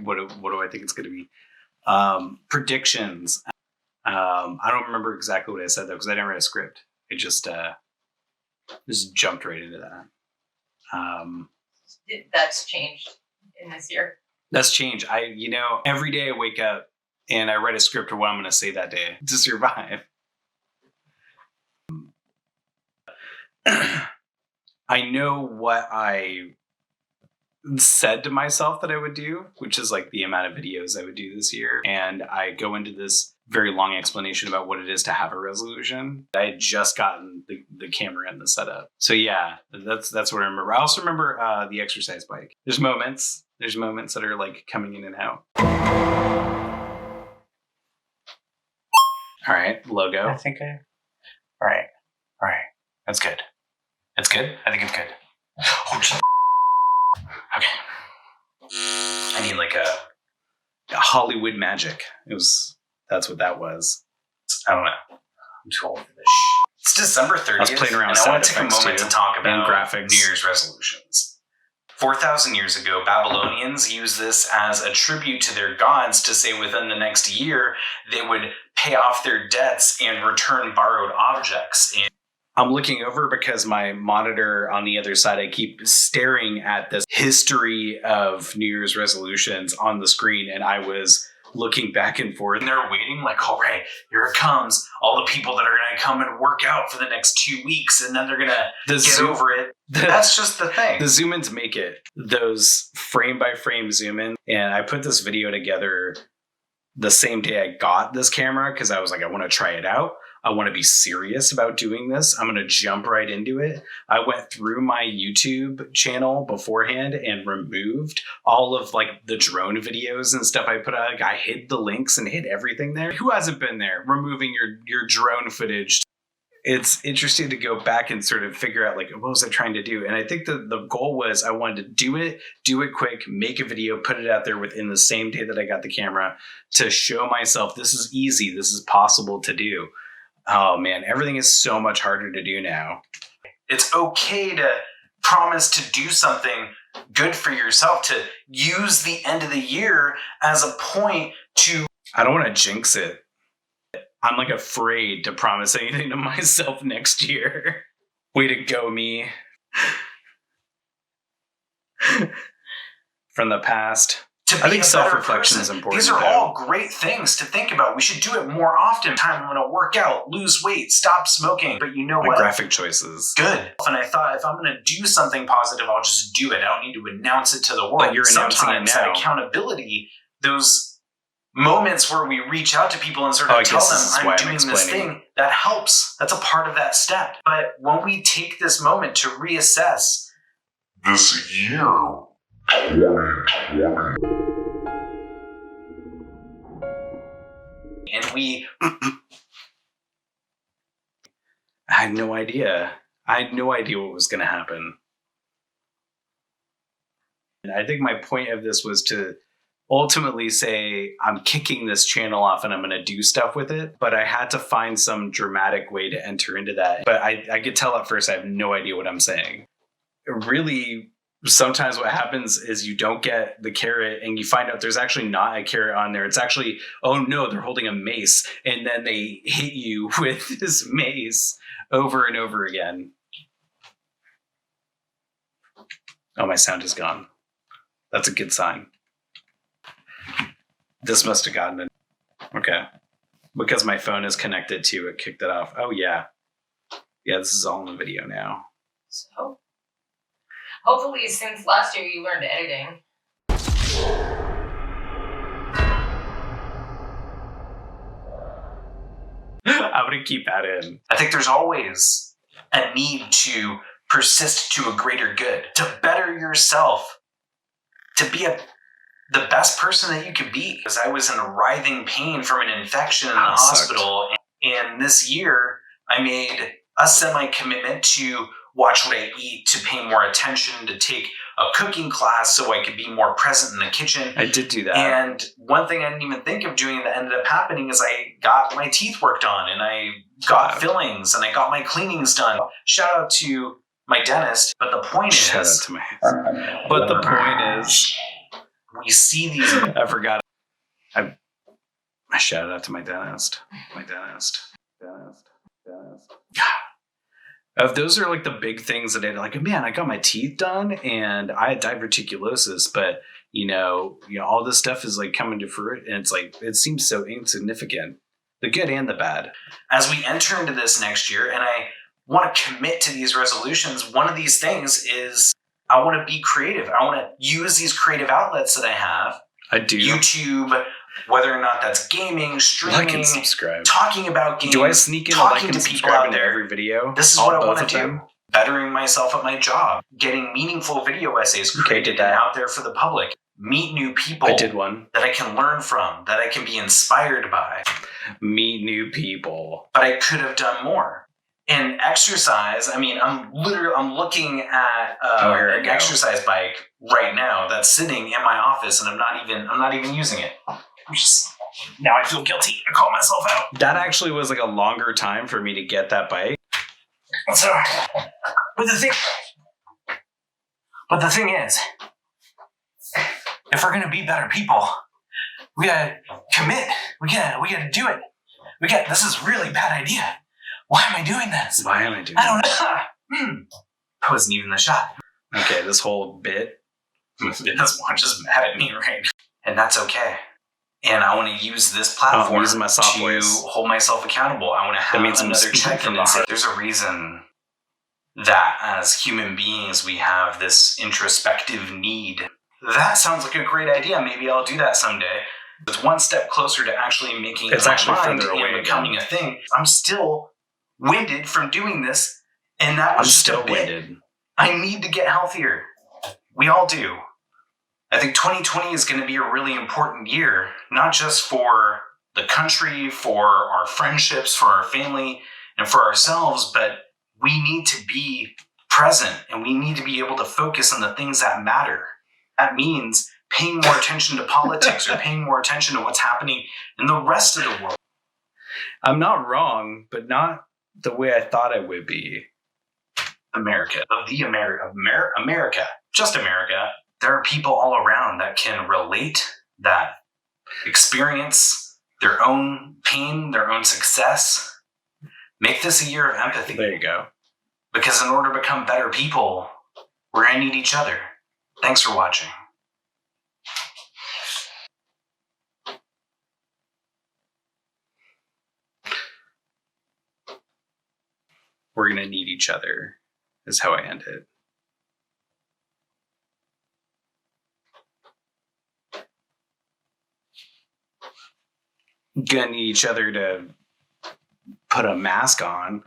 What do I think it's going to be? Predictions. I don't remember exactly what I said though, because I didn't write a script. It just jumped right into that. That's changed in this year. That's changed. Every day I wake up and I write a script of what I'm going to say that day to survive. I know what I said to myself that I would do, which is like the amount of videos I would do this year. And I go into this very long explanation about what it is to have a resolution. I had just gotten the camera and the setup. So yeah, that's what I remember. I also remember the exercise bike. There's moments that are like coming in and out. All right, logo. All right. That's good. I think it's good. Oh, okay. I need like a Hollywood magic. That's what that was. I don't know. I'm too old for this shit. It's December 30th. I was playing around and I want to take a moment to talk about graphics. New Year's resolutions. 4,000 years ago, Babylonians used this as a tribute to their gods to say within the next year they would pay off their debts and return borrowed objects. And I'm looking over because my monitor on the other side, I keep staring at this history of New Year's resolutions on the screen, and I was looking back and forth. And they're waiting like, all right, here it comes. All the people that are going to come and work out for the next 2 weeks, and then they're going to get over it. That's just the thing. The zoom-ins make it. Those frame-by-frame zoom-ins. And I put this video together the same day I got this camera because I was like, I want to try it out. I want to be serious about doing this. I'm going to jump right into it. I went through my YouTube channel beforehand and removed all of like the drone videos and stuff I put out. Like, I hid the links and hid everything there. Who hasn't been there removing your drone footage? It's interesting to go back and sort of figure out like, what was I trying to do? And I think the goal was I wanted to do it quick, make a video, put it out there within the same day that I got the camera to show myself this is easy. This is possible to do. Oh man, everything is so much harder to do now. It's okay to promise to do something good for yourself, to use the end of the year as a point to... I don't want to jinx it. I'm like afraid to promise anything to myself next year. Way to go, me. From the past. I think self-reflection is important. These are all great things to think about. We should do it more often. I'm going to work out, lose weight, stop smoking. But you know what? Graphic choices. Good. And I thought if I'm going to do something positive, I'll just do it. I don't need to announce it to the world. But you're announcing it now. That accountability, those moments where we reach out to people and sort of tell them I'm doing this thing, that helps. That's a part of that step. But when we take this moment to reassess this year, 2020. And we... I had no idea. What was going to happen. And I think my point of this was to ultimately say, I'm kicking this channel off and I'm going to do stuff with it. But I had to find some dramatic way to enter into that. But I could tell at first I have no idea what I'm saying. Really... Sometimes what happens is you don't get the carrot and you find out there's actually not a carrot on there. It's actually, oh no, they're holding a mace. And then they hit you with this mace over and over again. Oh, my sound is gone. That's a good sign. This must have gotten it. Okay. Because my phone is connected to it, kicked it off. Oh yeah. Yeah, this is all in the video now. So... hopefully, since last year, you learned editing. I'm going to keep that in. I think there's always a need to persist to a greater good, to better yourself, to be the best person that you could be. Because I was in writhing pain from an infection in the hospital. And this year, I made a semi-commitment to watch what I eat, to pay more attention, to take a cooking class so I could be more present in the kitchen. I did do that. And one thing I didn't even think of doing that ended up happening is I got my teeth worked on and I got fillings and I got my cleanings done. Shout out to my dentist. But the point is... Shout out to my... But the point is... we see these. I forgot. I shouted out to my dentist. Those are like the big things that I like. Man, I got my teeth done and I had diverticulosis, but all this stuff is like coming to fruition, and it's like it seems so insignificant, the good and the bad. As we enter into this next year, and I want to commit to these resolutions, one of these things is I want to be creative. I want to use these creative outlets that I have. I do. YouTube, whether or not that's gaming, streaming, like and subscribe, talking about games. Do I sneak in talking like and to people subscribe out into there? Every video? This is what I want to do. Bettering myself at my job, getting meaningful video essays created and out there for the public. Meet new people. I did one that I can learn from, that I can be inspired by. Meet new people. But I could have done more. And exercise, I mean, I'm looking at an exercise bike right now that's sitting in my office, and I'm not even using it. Now I feel guilty. I call myself out. That actually was like a longer time for me to get that bike. So, but the thing is, if we're gonna be better people, we gotta commit. We gotta do it. This is a really bad idea. Why am I doing this? Why am I doing I don't know. That wasn't even the shot. Okay, this whole bit. This one just mad at me, right? And that's okay. And I want to use this platform my soft to voice. hold myself accountable. I want to have another check-in and say, there's a reason that as human beings we have this introspective need. That sounds like a great idea. Maybe I'll do that someday. It's one step closer to actually making it my mind and becoming a thing. I'm still winded from doing this, and that was just a bit. Winded. I need to get healthier. We all do. I think 2020 is going to be a really important year, not just for the country, for our friendships, for our family, and for ourselves, but we need to be present, and we need to be able to focus on the things that matter. That means paying more attention to politics or paying more attention to what's happening in the rest of the world. I'm not wrong, but not the way I thought I would be. America, just America. There are people all around that can relate, that experience their own pain, their own success. Make this a year of empathy. There you go. Because in order to become better people, we're going to need each other. Thanks for watching. We're going to need each other is how I end it. Gonna need each other to put a mask on,